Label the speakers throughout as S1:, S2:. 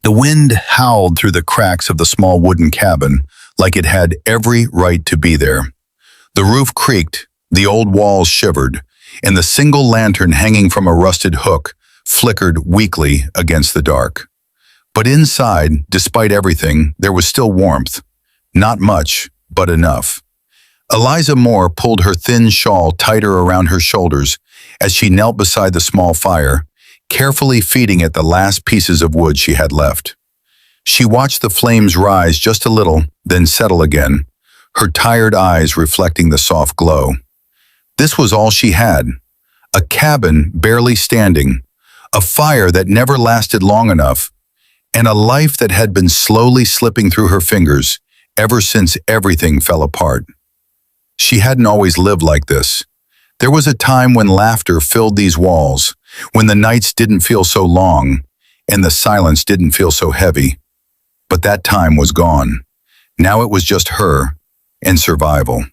S1: The wind howled through the cracks of the small wooden cabin like it had every right to be there. The roof creaked, the old walls shivered, and the single lantern hanging from a rusted hook flickered weakly against the dark. But inside, despite everything, there was still warmth. Not much, but enough. Eliza Moore pulled her thin shawl tighter around her shoulders as she knelt beside the small fire, carefully feeding it the last pieces of wood she had left. She watched the flames rise just a little, then settle again, her tired eyes reflecting the soft glow. This was all she had. A cabin barely standing, a fire that never lasted long enough, and a life that had been slowly slipping through her fingers ever since everything fell apart. She hadn't always lived like this. There was a time when laughter filled these walls, when the nights didn't feel so long, and the silence didn't feel so heavy. But that time was gone. Now it was just her and survival.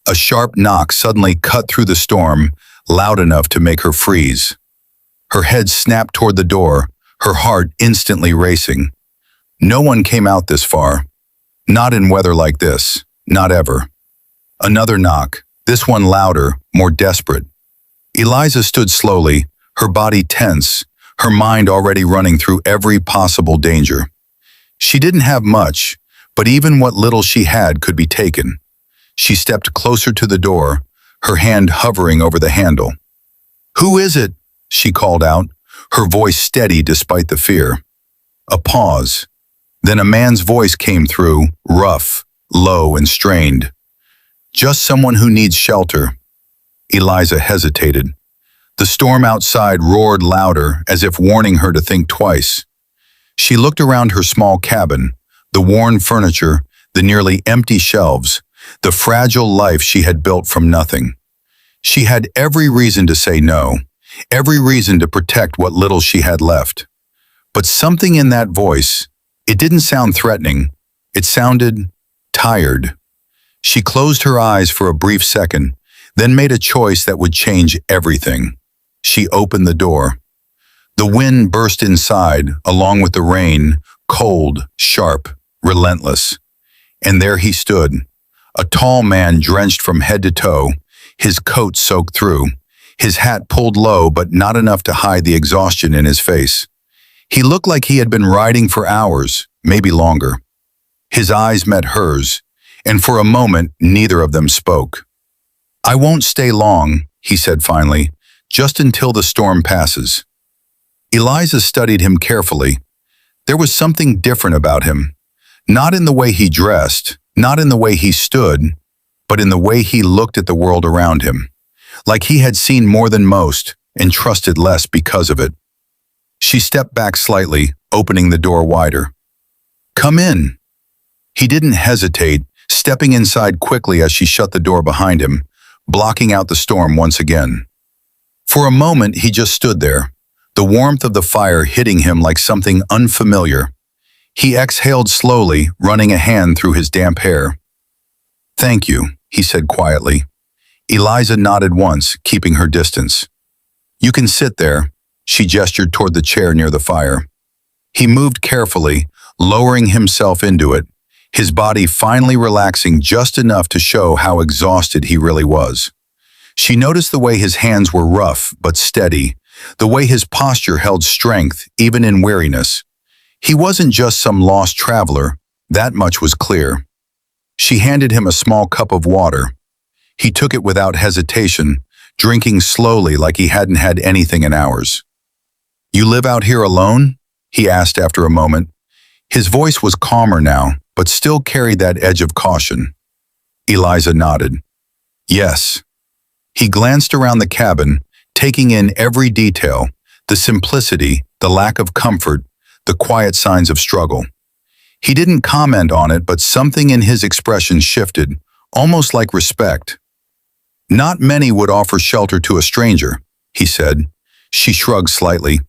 S1: A sharp knock suddenly cut through the storm, loud enough to make her freeze. Her head snapped toward the door, her heart instantly racing. No one came out this far. Not in weather like this, not ever. Another knock, this one louder, more desperate. Eliza stood slowly, her body tense, her mind already running through every possible danger. She didn't have much, but even what little she had could be taken. She stepped closer to the door, her hand hovering over the handle. "Who is it?" she called out, her voice steady despite the fear. A pause. Then a man's voice came through, rough, low, and strained. "Just someone who needs shelter." Eliza hesitated. The storm outside roared louder, as if warning her to think twice. She looked around her small cabin, the worn furniture, the nearly empty shelves, the fragile life she had built from nothing. She had every reason to say no, every reason to protect what little she had left. But something in that voice, it didn't sound threatening, it sounded tired. She closed her eyes for a brief second, then made a choice that would change everything. She opened the door. The wind burst inside, along with the rain, cold, sharp, relentless. And there he stood, a tall man drenched from head to toe, his coat soaked through, his hat pulled low but not enough to hide the exhaustion in his face. He looked like he had been riding for hours, maybe longer. His eyes met hers, and for a moment neither of them spoke. "I won't stay long," he said finally, "just until the storm passes." Eliza studied him carefully. There was something different about him, not in the way he dressed, not in the way he stood, but in the way he looked at the world around him, like he had seen more than most and trusted less because of it. She stepped back slightly, opening the door wider. "Come in." He didn't hesitate, stepping inside quickly as she shut the door behind him, blocking out the storm once again. For a moment, he just stood there, the warmth of the fire hitting him like something unfamiliar. He exhaled slowly, running a hand through his damp hair. "Thank you," he said quietly. Eliza nodded once, keeping her distance. "You can sit there." She gestured toward the chair near the fire. He moved carefully, lowering himself into it, his body finally relaxing just enough to show how exhausted he really was. She noticed the way his hands were rough but steady, the way his posture held strength even in weariness. He wasn't just some lost traveler, that much was clear. She handed him a small cup of water. He took it without hesitation, drinking slowly like he hadn't had anything in hours. "You live out here alone?" he asked after a moment. His voice was calmer now, but still carried that edge of caution. Eliza nodded. "Yes." He glanced around the cabin, taking in every detail, the simplicity, the lack of comfort, the quiet signs of struggle. He didn't comment on it, but something in his expression shifted, almost like respect. "Not many would offer shelter to a stranger," he said. She shrugged slightly.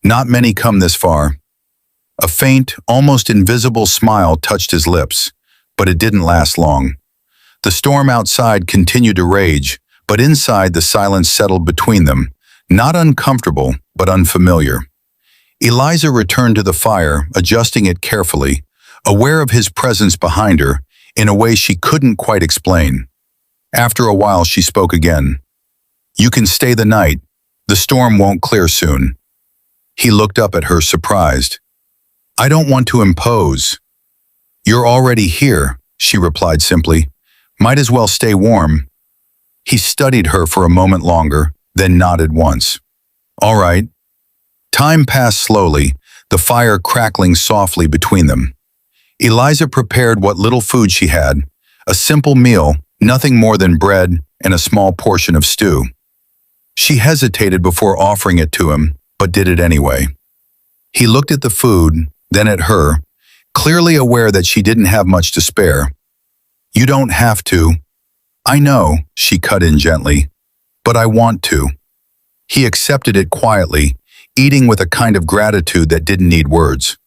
S1: "Not many come this far." A faint, almost invisible smile touched his lips, but it didn't last long. The storm outside continued to rage, but inside the silence settled between them, not uncomfortable, but unfamiliar. Eliza returned to the fire, adjusting it carefully, aware of his presence behind her in a way she couldn't quite explain. After a while, she spoke again. "You can stay the night. The storm won't clear soon." He looked up at her, surprised. "I don't want to impose." "You're already here," she replied simply. "Might as well stay warm." He studied her for a moment longer, then nodded once. "All right." Time passed slowly, the fire crackling softly between them. Eliza prepared what little food she had, a simple meal, nothing more than bread and a small portion of stew. She hesitated before offering it to him, but did it anyway. He looked at the food, then at her, clearly aware that she didn't have much to spare. "You don't have to." "I know," she cut in gently, "but I want to." He accepted it quietly, eating with a kind of gratitude that didn't need words.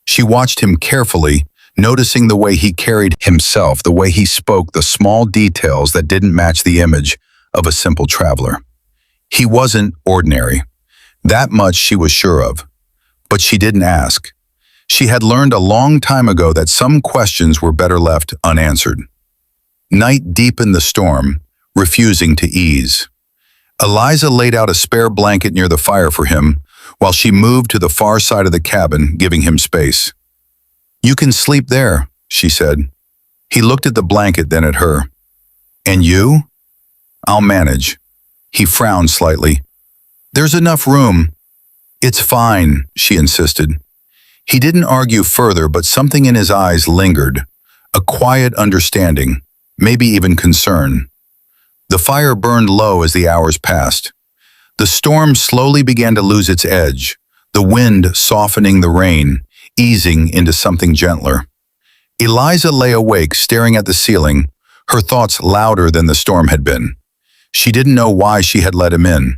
S1: She watched him carefully, noticing the way he carried himself, the way he spoke, the small details that didn't match the image of a simple traveler. He wasn't ordinary. That much she was sure of. But she didn't ask. She had learned a long time ago that some questions were better left unanswered. Night deepened the storm, refusing to ease. Eliza laid out a spare blanket near the fire for him, while she moved to the far side of the cabin, giving him space. "You can sleep there," she said. He looked at the blanket, then at her. "And you?" "I'll manage." He frowned slightly. "There's enough room." "It's fine," she insisted. He didn't argue further, but something in his eyes lingered, a quiet understanding, maybe even concern. The fire burned low as the hours passed. The storm slowly began to lose its edge, the wind softening the rain, easing into something gentler. Eliza lay awake, staring at the ceiling, her thoughts louder than the storm had been. She didn't know why she had let him in.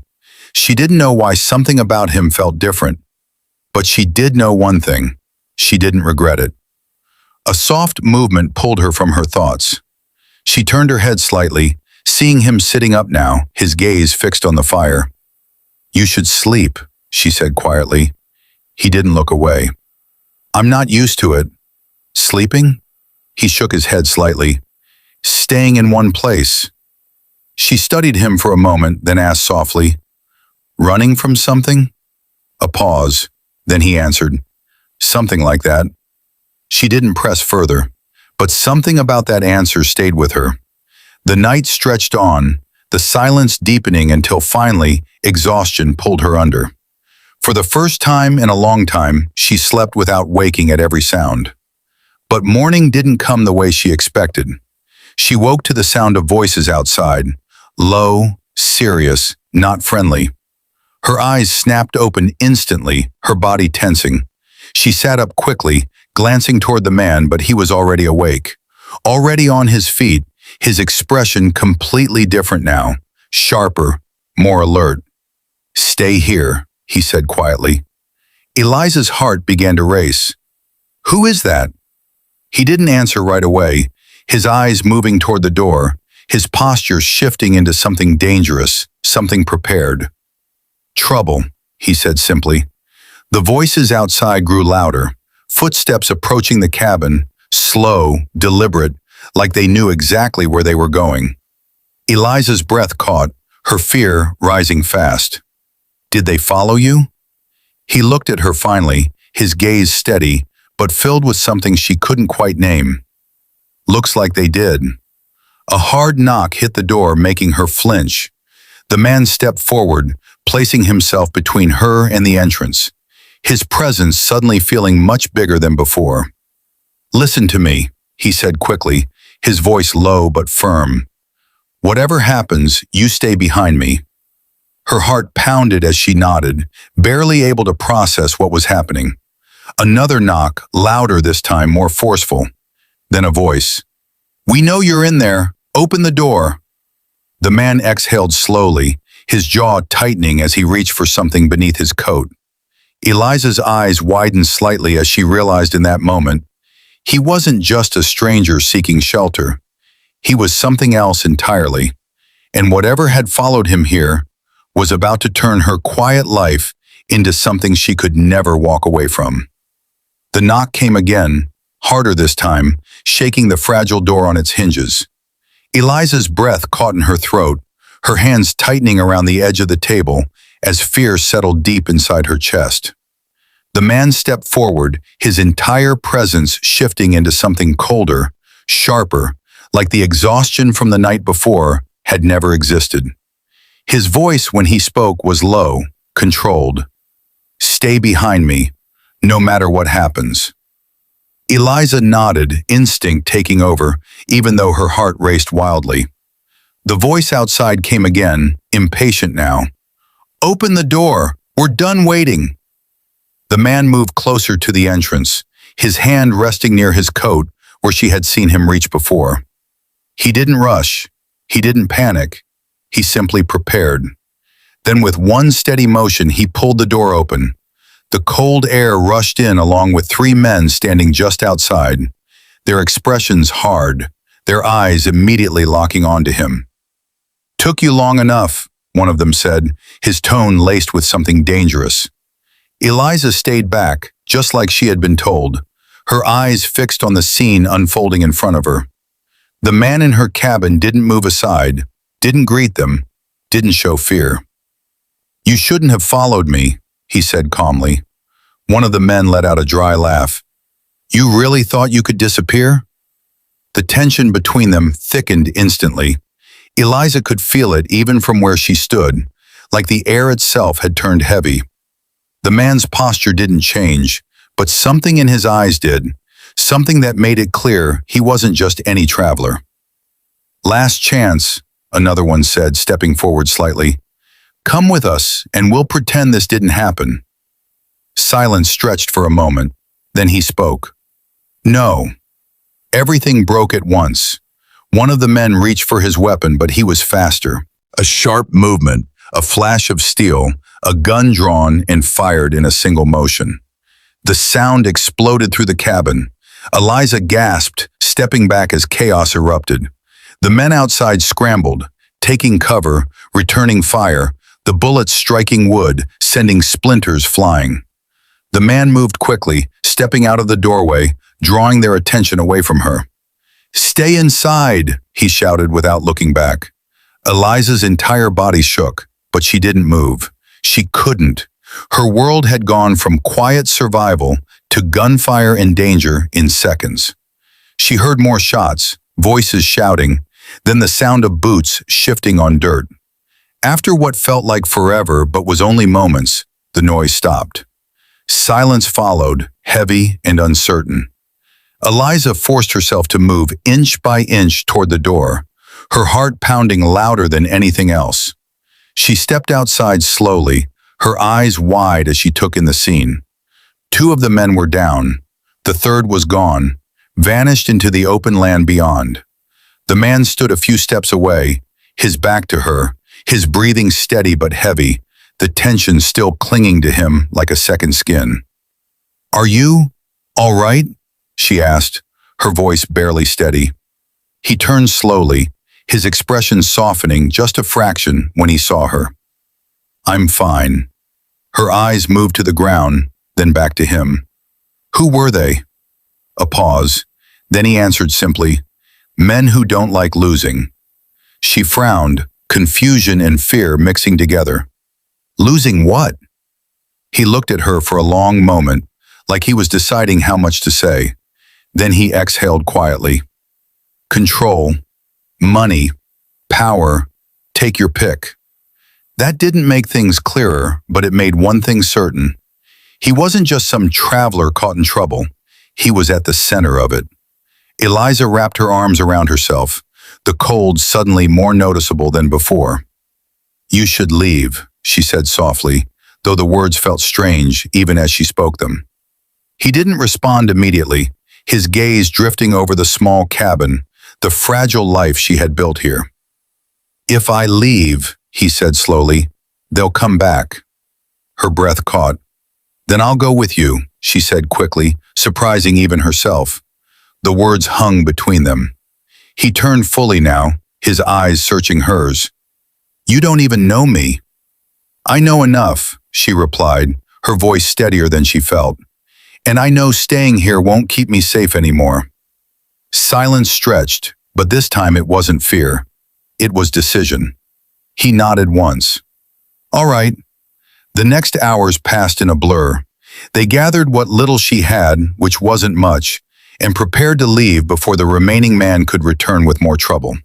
S1: She didn't know why something about him felt different. But she did know one thing. She didn't regret it. A soft movement pulled her from her thoughts. She turned her head slightly, seeing him sitting up now, his gaze fixed on the fire. "You should sleep," she said quietly. He didn't look away. "I'm not used to it." "Sleeping?" He shook his head slightly. "Staying in one place." She studied him for a moment, then asked softly, "Running from something?" A pause. Then he answered, "Something like that." She didn't press further, but something about that answer stayed with her. The night stretched on, the silence deepening until finally exhaustion pulled her under. For the first time in a long time, she slept without waking at every sound. But morning didn't come the way she expected. She woke to the sound of voices outside, low, serious, not friendly. Her eyes snapped open instantly, her body tensing. She sat up quickly, glancing toward the man, but he was already awake. Already on his feet, his expression completely different now, sharper, more alert. "Stay here," he said quietly. Eliza's heart began to race. "Who is that?" He didn't answer right away, his eyes moving toward the door, his posture shifting into something dangerous, something prepared. "Trouble," he said simply. The voices outside grew louder, footsteps approaching the cabin, slow, deliberate, like they knew exactly where they were going. Eliza's breath caught, her fear rising fast. "Did they follow you?" He looked at her finally, his gaze steady, but filled with something she couldn't quite name. "Looks like they did." A hard knock hit the door, making her flinch. The man stepped forward, placing himself between her and the entrance, his presence suddenly feeling much bigger than before. "Listen to me," he said quickly, his voice low but firm. "Whatever happens, you stay behind me." Her heart pounded as she nodded, barely able to process what was happening. Another knock, louder this time, more forceful. Then a voice. "We know you're in there. Open the door." The man exhaled slowly, his jaw tightening as he reached for something beneath his coat. Eliza's eyes widened slightly as she realized in that moment, he wasn't just a stranger seeking shelter. He was something else entirely, and whatever had followed him here was about to turn her quiet life into something she could never walk away from. The knock came again, harder this time, shaking the fragile door on its hinges. Eliza's breath caught in her throat, her hands tightening around the edge of the table as fear settled deep inside her chest. The man stepped forward, his entire presence shifting into something colder, sharper, like the exhaustion from the night before had never existed. His voice when he spoke was low, controlled. "Stay behind me, no matter what happens." Eliza nodded, instinct taking over, even though her heart raced wildly. The voice outside came again, impatient now. "Open the door! We're done waiting!" The man moved closer to the entrance, his hand resting near his coat where she had seen him reach before. He didn't rush. He didn't panic. He simply prepared. Then with one steady motion, he pulled the door open. The cold air rushed in along with three men standing just outside, their expressions hard, their eyes immediately locking onto him. "Took you long enough," one of them said, his tone laced with something dangerous. Eliza stayed back, just like she had been told, her eyes fixed on the scene unfolding in front of her. The man in her cabin didn't move aside, didn't greet them, didn't show fear. "You shouldn't have followed me," he said calmly. One of the men let out a dry laugh. "You really thought you could disappear?" The tension between them thickened instantly. Eliza could feel it even from where she stood, like the air itself had turned heavy. The man's posture didn't change, but something in his eyes did, something that made it clear he wasn't just any traveler. "Last chance," another one said, stepping forward slightly. "Come with us, and we'll pretend this didn't happen." Silence stretched for a moment, then he spoke. "No." Everything broke at once. One of the men reached for his weapon, but he was faster. A sharp movement, a flash of steel, a gun drawn and fired in a single motion. The sound exploded through the cabin. Eliza gasped, stepping back as chaos erupted. The men outside scrambled, taking cover, returning fire, the bullets striking wood, sending splinters flying. The man moved quickly, stepping out of the doorway, drawing their attention away from her. "Stay inside," he shouted without looking back. Eliza's entire body shook, but she didn't move. She couldn't. Her world had gone from quiet survival to gunfire and danger in seconds. She heard more shots, voices shouting, then the sound of boots shifting on dirt. After what felt like forever but was only moments, the noise stopped. Silence followed, heavy and uncertain. Eliza forced herself to move inch by inch toward the door, her heart pounding louder than anything else. She stepped outside slowly, her eyes wide as she took in the scene. Two of the men were down. The third was gone, vanished into the open land beyond. The man stood a few steps away, his back to her, his breathing steady but heavy, the tension still clinging to him like a second skin. "Are you all right?" she asked, her voice barely steady. He turned slowly, his expression softening just a fraction when he saw her. "I'm fine." Her eyes moved to the ground, then back to him. "Who were they?" A pause. Then he answered simply, "Men who don't like losing." She frowned, confusion and fear mixing together. "Losing what?" He looked at her for a long moment, like he was deciding how much to say. Then he exhaled quietly. "Control, money, power, take your pick." That didn't make things clearer, but it made one thing certain. He wasn't just some traveler caught in trouble. He was at the center of it. Eliza wrapped her arms around herself, the cold suddenly more noticeable than before. "You should leave," she said softly, though the words felt strange even as she spoke them. He didn't respond immediately, his gaze drifting over the small cabin, the fragile life she had built here. "If I leave," he said slowly, "they'll come back." Her breath caught. "Then I'll go with you," she said quickly, surprising even herself. The words hung between them. He turned fully now, his eyes searching hers. "You don't even know me." "I know enough," she replied, her voice steadier than she felt. And I know staying here won't keep me safe anymore. Silence stretched, but this time it wasn't fear. It was decision. He nodded once. All right. The next hours passed in a blur. They gathered what little she had, which wasn't much, and prepared to leave before the remaining man could return with more trouble.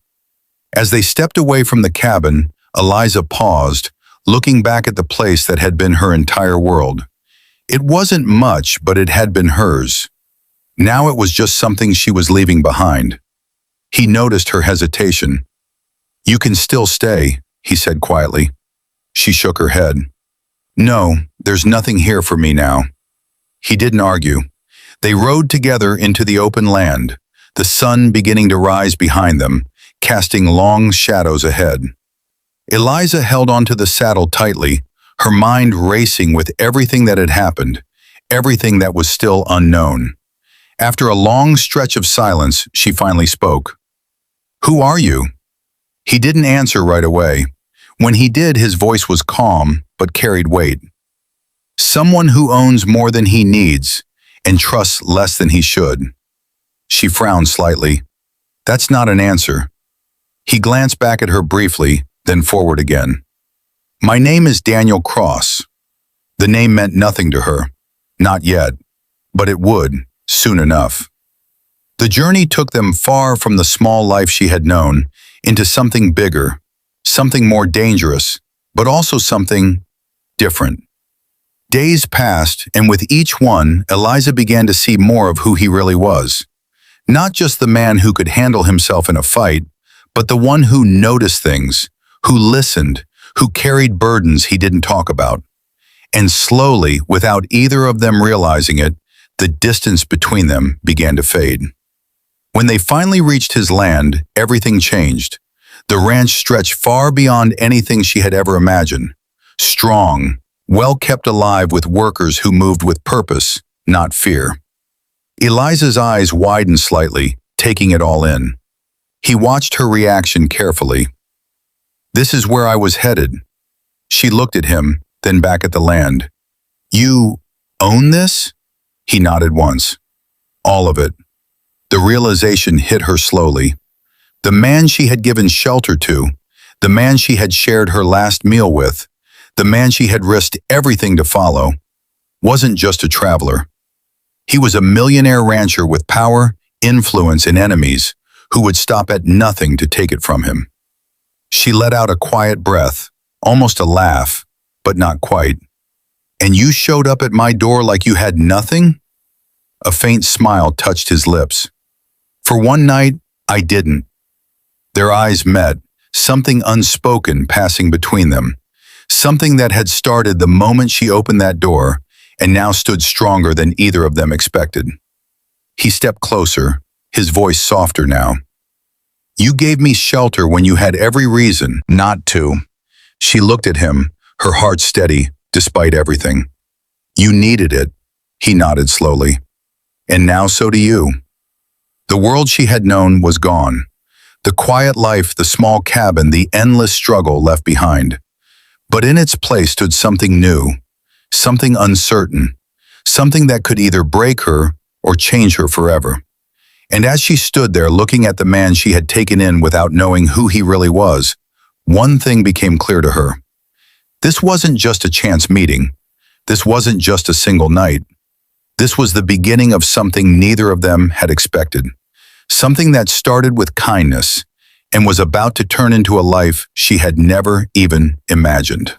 S1: As they stepped away from the cabin, Eliza paused, looking back at the place that had been her entire world. It wasn't much, but it had been hers. Now it was just something she was leaving behind. He noticed her hesitation. You can still stay, he said quietly. She shook her head. No, there's nothing here for me now. He didn't argue. They rode together into the open land, the sun beginning to rise behind them, casting long shadows ahead. Eliza held onto the saddle tightly, her mind racing with everything that had happened, everything that was still unknown. After a long stretch of silence, she finally spoke. Who are you? He didn't answer right away. When he did, his voice was calm, but carried weight. Someone who owns more than he needs and trusts less than he should. She frowned slightly. That's not an answer. He glanced back at her briefly, then forward again. My name is Daniel Cross. The name meant nothing to her. Not yet. But it would, soon enough. The journey took them far from the small life she had known into something bigger, something more dangerous, but also something different. Days passed, and with each one, Eliza began to see more of who he really was. Not just the man who could handle himself in a fight, but the one who noticed things, who listened, who carried burdens he didn't talk about. And slowly, without either of them realizing it, the distance between them began to fade. When they finally reached his land, everything changed. The ranch stretched far beyond anything she had ever imagined. Strong, well kept alive with workers who moved with purpose, not fear. Eliza's eyes widened slightly, taking it all in. He watched her reaction carefully. This is where I was headed. She looked at him, then back at the land. You own this? He nodded once. All of it. The realization hit her slowly. The man she had given shelter to, the man she had shared her last meal with, the man she had risked everything to follow, wasn't just a traveler. He was a millionaire rancher with power, influence, and enemies who would stop at nothing to take it from him. She let out a quiet breath, almost a laugh, but not quite. And you showed up at my door like you had nothing? A faint smile touched his lips. For one night, I didn't. Their eyes met, something unspoken passing between them, something that had started the moment she opened that door and now stood stronger than either of them expected. He stepped closer, his voice softer now. You gave me shelter when you had every reason not to. She looked at him, her heart steady, despite everything. You needed it, he nodded slowly. And now so do you. The world she had known was gone. The quiet life, the small cabin, the endless struggle left behind. But in its place stood something new, something uncertain, something that could either break her or change her forever. And as she stood there looking at the man she had taken in without knowing who he really was, one thing became clear to her. This wasn't just a chance meeting. This wasn't just a single night. This was the beginning of something neither of them had expected. Something that started with kindness and was about to turn into a life she had never even imagined.